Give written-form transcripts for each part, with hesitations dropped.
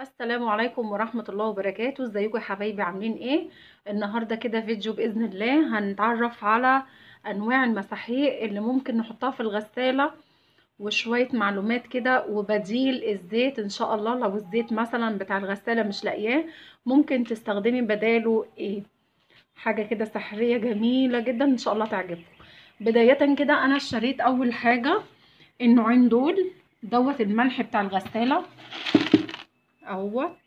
السلام عليكم ورحمة الله وبركاته. ازيكم يا حبايبي؟ عاملين ايه؟ النهاردة كده فيديو بإذن الله هنتعرف على انواع المساحيق اللي ممكن نحطها في الغسالة، وشوية معلومات كده، وبديل الزيت ان شاء الله. لو الزيت مثلا بتاع الغسالة مش لاقياه، ممكن تستخدمي بداله ايه. حاجة كده سحرية جميلة جدا ان شاء الله تعجبكم. بداية كده انا اشتريت اول حاجة النوعين دول. دوت الملح بتاع الغسالة اهوت،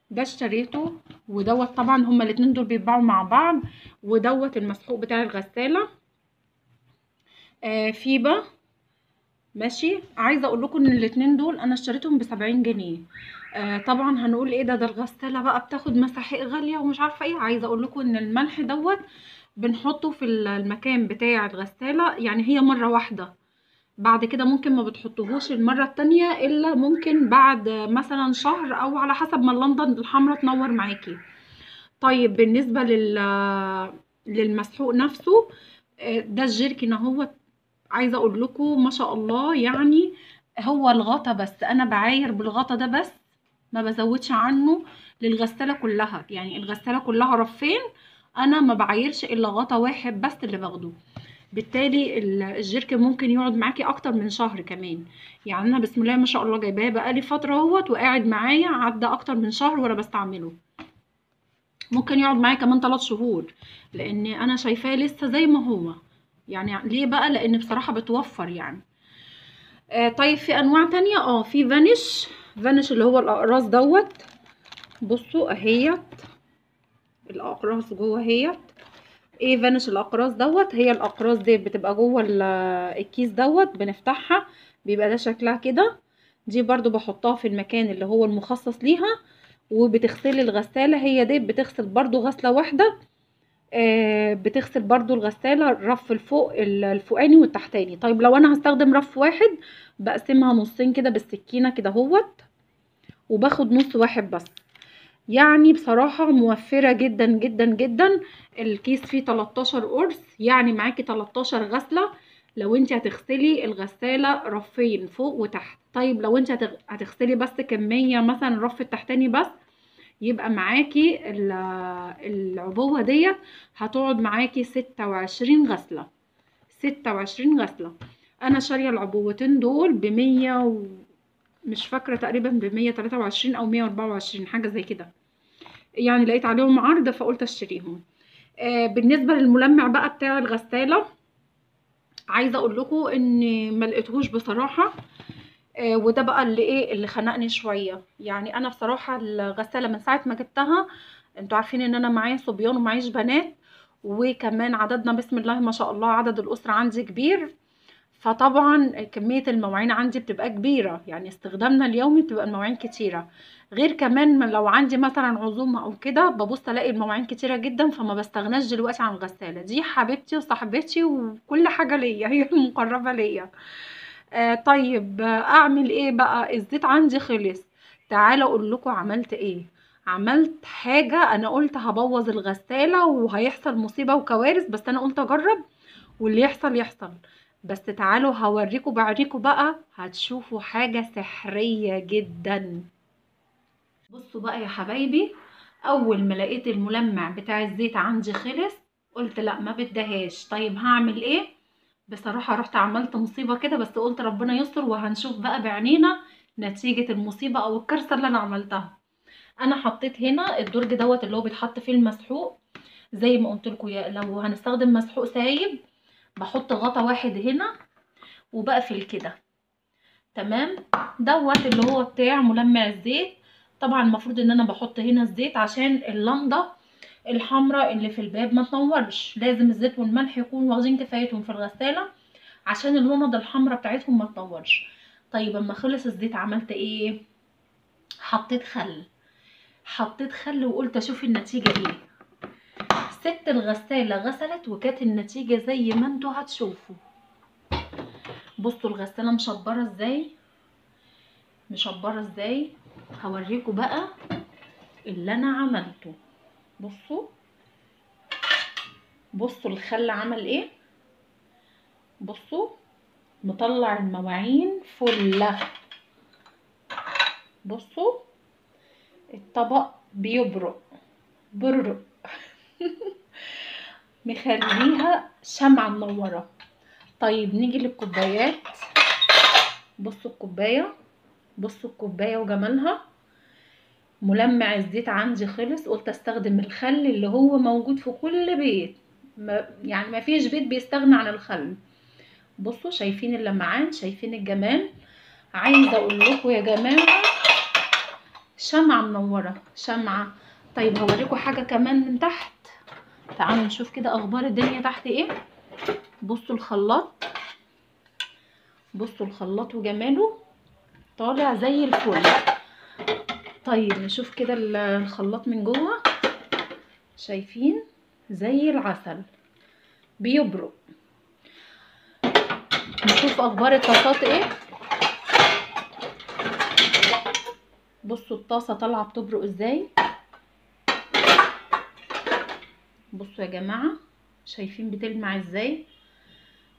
ده اشتريته. ودوت طبعا هما الاتنين دول بيتباعوا مع بعض. ودوت المسحوق بتاع الغسالة فيبا. ماشي، عايزه اقول لكم ان الاتنين دول انا اشتريتهم ب70 جنيه. طبعا هنقول ايه ده الغسالة بقى بتاخد مساحيق غالية ومش عارفة ايه. عايزه اقول لكم ان الملح دوت بنحطه في المكان بتاع الغسالة، يعني هي مرة واحدة. بعد كده ممكن ما بتحطوهوش المرة التانية الا ممكن بعد مثلا شهر، او على حسب ما اللندن الحمرا تنور معاكي. طيب بالنسبة للمسحوق نفسه، ده الجيركن اهو. عايزة اقول لكم ما شاء الله، يعني هو الغطا بس انا بعاير بالغطا ده بس، ما بزودش عنه للغسالة كلها. يعني الغسالة كلها رفين، انا ما بعايرش الا غطا واحد بس اللي باخده. بالتالي الجيركن ممكن يقعد معاكي اكتر من شهر كمان. يعني انا بسم الله ما شاء الله جايباه بقالي فترة اهوت، وقاعد معايا عدى اكتر من شهر وانا بستعمله. ممكن يقعد معايا كمان 3 شهور، لان انا شايفاه لسه زي ما هو. يعني ليه بقى؟ لان بصراحة بتوفر يعني. طيب في انواع تانية، في فانيش. فانيش اللي هو الاقراص دوت. بصوا اهيت الاقراص جوه اهيت. ايه فانيش الاقراص دوت؟ هي الاقراص دي بتبقى جوه الكيس دوت، بنفتحها بيبقى ده شكلها كده. دي برضو بحطها في المكان اللي هو المخصص ليها. وبتغسلي الغسالة، هي دي بتغسل برضو غسلة واحدة. بتغسل برضو الغسالة الرف الفوقاني والتحتاني. طيب لو انا هستخدم رف واحد، بقسمها نصين كده بالسكينة كده هوت، وباخد نص واحد بس. يعني بصراحة موفرة جدا جدا جدا. الكيس فيه 13 قرص، يعني معاكي 13 غسلة. لو انت هتغسلي الغسالة رفين فوق وتحت. طيب لو انت هتغسلي بس كمية، مثلا الرف التحتاني بس، يبقى معاكي العبوة ديت هتقعد معاكي 26 غسلة. 26 غسلة. انا شارية العبوتين دول ب100 مش فاكرة، تقريبا ب123 او 124 حاجة زي كده. يعني لقيت عليهم عرض فقلت اشتريهم. بالنسبة للملمع بقى بتاع الغسالة، عايزة اقول لكم ان ما لقيتهوش بصراحة. وده بقى اللي ايه اللي خنقني شويه. يعني انا بصراحه الغساله من ساعه ما جبتها، انتوا عارفين ان انا معايا صبيان ومعيش بنات، وكمان عددنا بسم الله ما شاء الله عدد الاسره عندي كبير. فطبعا كميه المواعين عندي بتبقى كبيره، يعني استخدامنا اليومي بتبقى المواعين كتيره. غير كمان لو عندي مثلا عزومه او كده، ببص الاقي المواعين كتيره جدا، فما بستغناش دلوقتي عن الغساله دي. حبيبتي وصاحبتي وكل حاجه ليا، هي المقربه ليا. طيب، اعمل ايه بقى؟ الزيت عندي خلص. تعالى اقول لكم عملت ايه. عملت حاجة انا قلت هبوظ الغسالة وهيحصل مصيبة وكوارث، بس انا قلت اجرب واللي يحصل يحصل. بس تعالوا هوريكم بعينيكم بقى، هتشوفوا حاجة سحرية جدا. بصوا بقى يا حبايبي، اول ما لقيت الملمع بتاع الزيت عندي خلص، قلت لا ما بدهاش. طيب هعمل ايه؟ بصراحة رحت عملت مصيبة كده، بس قلت ربنا يستر وهنشوف بقى بعينينا نتيجة المصيبة او الكارثة اللي انا عملتها. انا حطيت هنا الدرج دوت اللي هو بيتحط فيه المسحوق. زي ما قلت لكم، لو هنستخدم مسحوق سايب بحط غطا واحد هنا وبقفل كده. تمام. دوت اللي هو بتاع ملمع الزيت. طبعا المفروض ان انا بحط هنا الزيت عشان اللمضة الحمراء اللي في الباب ما تنورش. لازم الزيت والملح يكونوا واخدين كفايتهم في الغسالة عشان اللوند الحمراء بتاعتهم ما تنورش. طيب اما خلص الزيت عملت ايه؟ حطيت خل. حطيت خل وقلت اشوف النتيجة ايه. سبت الغسالة غسلت، وكانت النتيجة زي ما انتوا هتشوفوا. بصوا الغسالة مشبرة ازاي، مشبرة ازاي. هوريكم بقى اللي انا عملته. بصوا، بصوا الخل عمل ايه. بصوا، مطلع المواعين فله. بصوا الطبق بيبرق برق مخليها شمعة منورة. طيب نيجي للكوبايات. بصوا الكوباية، بصوا الكوباية وجمالها. ملمع الزيت عندي خلص، قلت استخدم الخل اللي هو موجود في كل بيت، يعني ما فيش بيت بيستغنى عن الخل. بصوا شايفين اللمعان، شايفين الجمال. عايزه اقول لكم يا جماعه شمعة منورة شمعة. طيب هوريكم حاجة كمان من تحت. تعالوا نشوف كده اخبار الدنيا تحت ايه. بصوا الخلاط، بصوا الخلاط وجماله طالع زي الفل. طيب نشوف كده الخلاط من جوه، شايفين زي العسل بيبرق. نشوف اخبار الطاسات ايه. بصوا الطاسه طالعه بتبرق ازاي. بصوا يا جماعه شايفين بتلمع ازاي.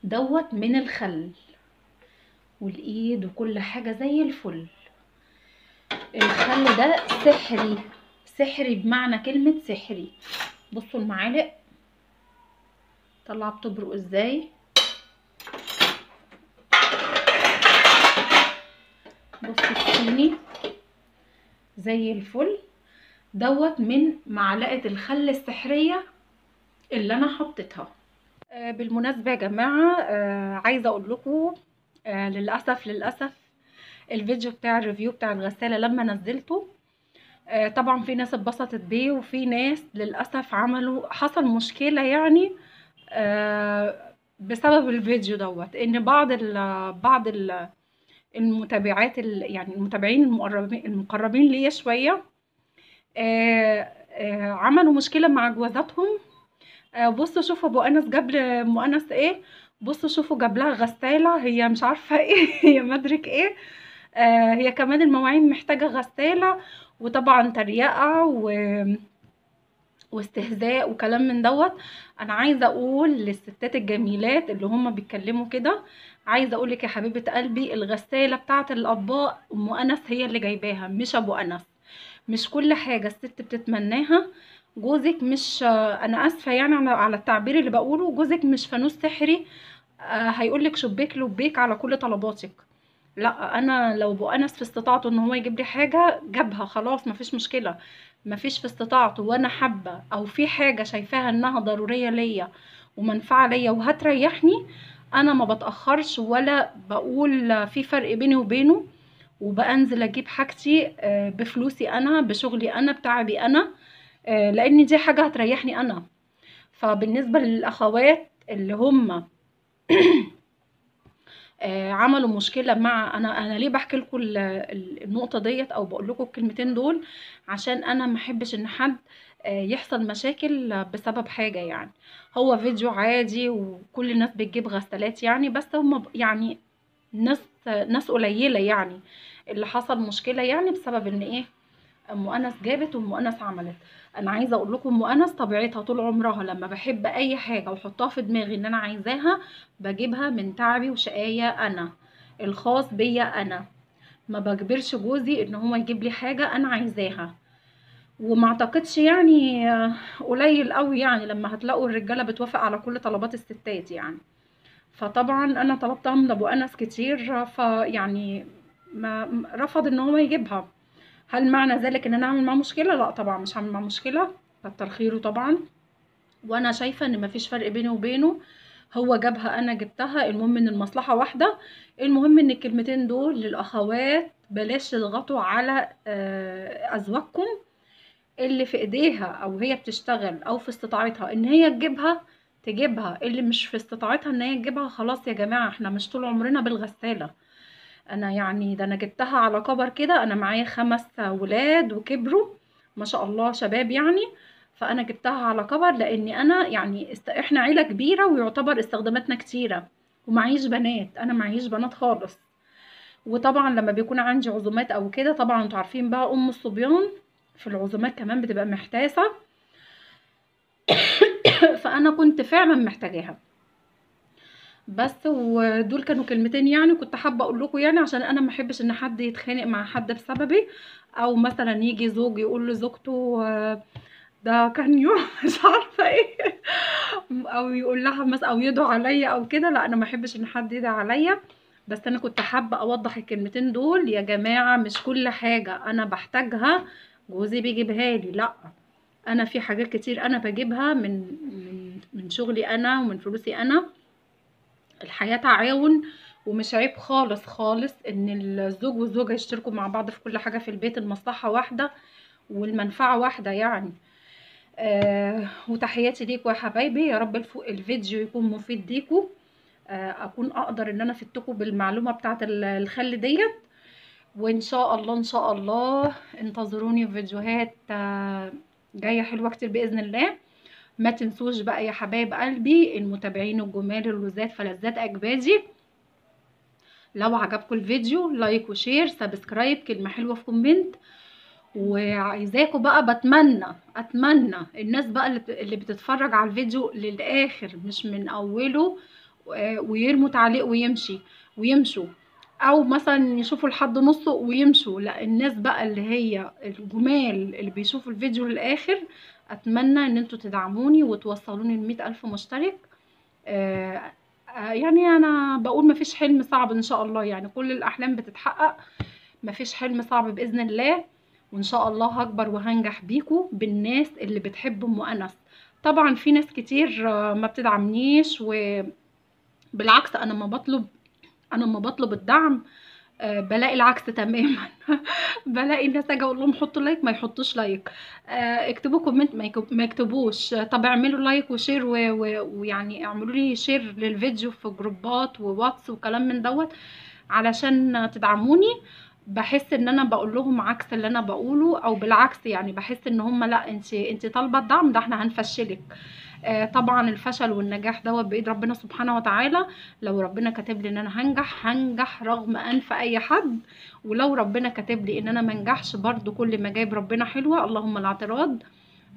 دوت من الخل والايد وكل حاجه زي الفل. الخل ده سحري، سحري بمعنى كلمه سحري. بصوا المعالق طالعه بتبرق ازاي. بصوا الصيني زي الفل. دوت من معلقه الخل السحريه اللي انا حطيتها. بالمناسبه يا جماعه عايزه اقول لكم للاسف الفيديو بتاع الريفيو بتاع الغساله لما نزلته طبعا في ناس اتبسطت بيه، وفي ناس للاسف حصل مشكله يعني بسبب الفيديو دوت، ان بعض المتابعات يعني المتابعين المقربين ليا شويه عملوا مشكله مع جوازاتهم. بصوا شوفوا ابو انس جاب لمؤنس ايه. بصوا شوفوا جاب لها غساله، هي مش عارفه ايه هي مدرك ايه. هي كمان المواعين محتاجه غساله، وطبعا تريقه واستهزاء وكلام من دوت. انا عايزه اقول للستات الجميلات اللي هم بيتكلموا كده، عايزه اقول لك يا حبيبه قلبي الغساله بتاعه الاطباق ام انس هي اللي جايباها مش ابو انس. مش كل حاجه الست بتتمناها جوزك مش انا اسفه يعني على التعبير اللي بقوله، جوزك مش فانوس سحري هيقولك شبيك لبيك على كل طلباتك. لا، انا لو ابو انس في استطاعته ان هو يجيب لي حاجه جابها خلاص مفيش مشكله. مفيش في استطاعته وانا حابه او في حاجه شايفاها انها ضروريه ليا ومنفعه ليا وهتريحني، انا ما بتاخرش ولا بقول في فرق بيني وبينه، وبنزل اجيب حاجتي بفلوسي انا بشغلي انا بتعبي انا لان دي حاجه هتريحني انا. فبالنسبه للاخوات اللي هم عملوا مشكله مع انا ليه بحكي لكم النقطه ديت او بقول لكم الكلمتين دول، عشان انا ما احبش ان حد يحصل مشاكل بسبب حاجه. يعني هو فيديو عادي وكل الناس بتجيب غسالات يعني، بس هم يعني ناس قليله يعني اللي حصل مشكله يعني بسبب ان ايه ام انس جابت وام انس عملت. انا عايزه اقول لكم ام انس طبيعتها طول عمرها لما بحب اي حاجه واحطها في دماغي ان انا عايزاها بجيبها من تعبي وشقايا انا الخاص بيا انا. ما بجبرش جوزي ان هو يجيب لي حاجه انا عايزاها. وما اعتقدش يعني قليل قوي يعني لما هتلاقوا الرجاله بتوافق على كل طلبات الستات يعني. فطبعا انا طلبتها من ابو انس كتير فيعني ما رفض ان هو يجيبها. هل معنى ذلك ان انا اعمل معاه مشكله؟ لا طبعا مش هعمل معاه مشكله، كتر خيره طبعا. وانا شايفه ان مفيش فرق بيني وبينه، هو جابها انا جبتها، المهم ان المصلحه واحده. المهم ان الكلمتين دول للاخوات بلاش تضغطوا على ازواجكم اللي في ايديها او هي بتشتغل او في استطاعتها ان هي تجيبها، اللي مش في استطاعتها ان هي تجيبها خلاص يا جماعه احنا مش طول عمرنا بالغساله. انا يعني ده انا جبتها على كبر كده، انا معايا 5 ولاد وكبروا ما شاء الله شباب يعني. فانا جبتها على كبر لاني انا يعني احنا عيله كبيره ويعتبر استخداماتنا كتيره، ومعيش بنات، انا معيش بنات خالص. وطبعا لما بيكون عندي عزومات او كده طبعا انتوا عارفين بقى ام الصبيان في العزومات كمان بتبقى محتاسه فانا كنت فعلا محتاجاها. بس ودول كانوا كلمتين يعني كنت حابه اقول لكم، يعني عشان انا ما احبش ان حد يتخانق مع حد بسببي، او مثلا يجي زوج يقول لزوجته ده كان يوم مش عارفه ايه، او يقول لها مثلا او يدعو عليا او كده. لا انا ما احبش ان حد يدعي عليا. بس انا كنت حابه اوضح الكلمتين دول يا جماعه، مش كل حاجه انا بحتاجها جوزي بيجيبها لي، لا. انا في حاجات كتير انا بجيبها من شغلي انا ومن فلوسي انا. الحياة تعاون، ومش عيب خالص خالص ان الزوج والزوجة يشتركوا مع بعض في كل حاجة في البيت، المصلحة واحدة والمنفعة واحدة يعني. وتحياتي ليكوا يا حبايبي، يا رب الفيديو يكون مفيد ليكوا. اكون اقدر ان انا افدتكم بالمعلومة بتاعت الخل ديت. وان شاء الله ان شاء الله انتظروني في فيديوهات جاية حلوة كتير بإذن الله. ما تنسوش بقى يا حبايب قلبي المتابعين الجمال اللذات فلذات اجبادي، لو عجبكم الفيديو لايك وشير سبسكرايب كلمة حلوة في كومنت. وعايزاكم بقى اتمنى الناس بقى اللي بتتفرج على الفيديو للاخر مش من اوله ويرموا تعليق ويمشوا، او مثلا يشوفوا لحد نصه ويمشوا. لا، الناس بقى اللي هي الجمال اللي بيشوفوا الفيديو للاخر، اتمنى ان انتوا تدعموني وتوصلوني ل100 الف مشترك. آه، يعني انا بقول مفيش حلم صعب ان شاء الله، يعني كل الاحلام بتتحقق. مفيش حلم صعب باذن الله. وان شاء الله هكبر وهنجح بيكو بالناس اللي بتحب ام انس. طبعا في ناس كتير ما بتدعمنيش، وبالعكس انا ما بطلب الدعم بلاقي العكس تماما. بلاقي الناس اجي اقول لهم حطوا لايك ما يحطوش لايك، اكتبوا كومنت ما يكتبوش. طب اعملوا لايك وشير ويعني اعملوا لي شير للفيديو في جروبات وواتس وكلام من دوت علشان تدعموني. بحس ان انا بقول لهم عكس اللي انا بقوله، او بالعكس يعني بحس ان هم لا انت طالبه الدعم ده احنا هنفشلك. طبعا الفشل والنجاح دوت بايد ربنا سبحانه وتعالى. لو ربنا كاتب لي ان انا هنجح رغم انف اي حد، ولو ربنا كاتب لي ان انا منجحش برضو كل ما جايب ربنا حلوه، اللهم لا اعتراض.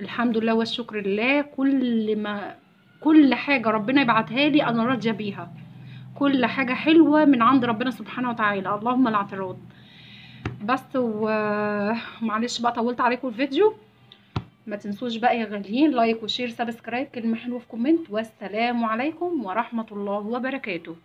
الحمد لله والشكر لله. كل حاجه ربنا يبعتها لي انا راضيه بيها. كل حاجه حلوه من عند ربنا سبحانه وتعالى، اللهم لا اعتراض. بس ومعلش بقى طولت عليكم الفيديو. ما تنسوش بقى يا غاليين لايك وشير سبسكرايب كلمة حلوة في كومنت. والسلام عليكم ورحمة الله وبركاته.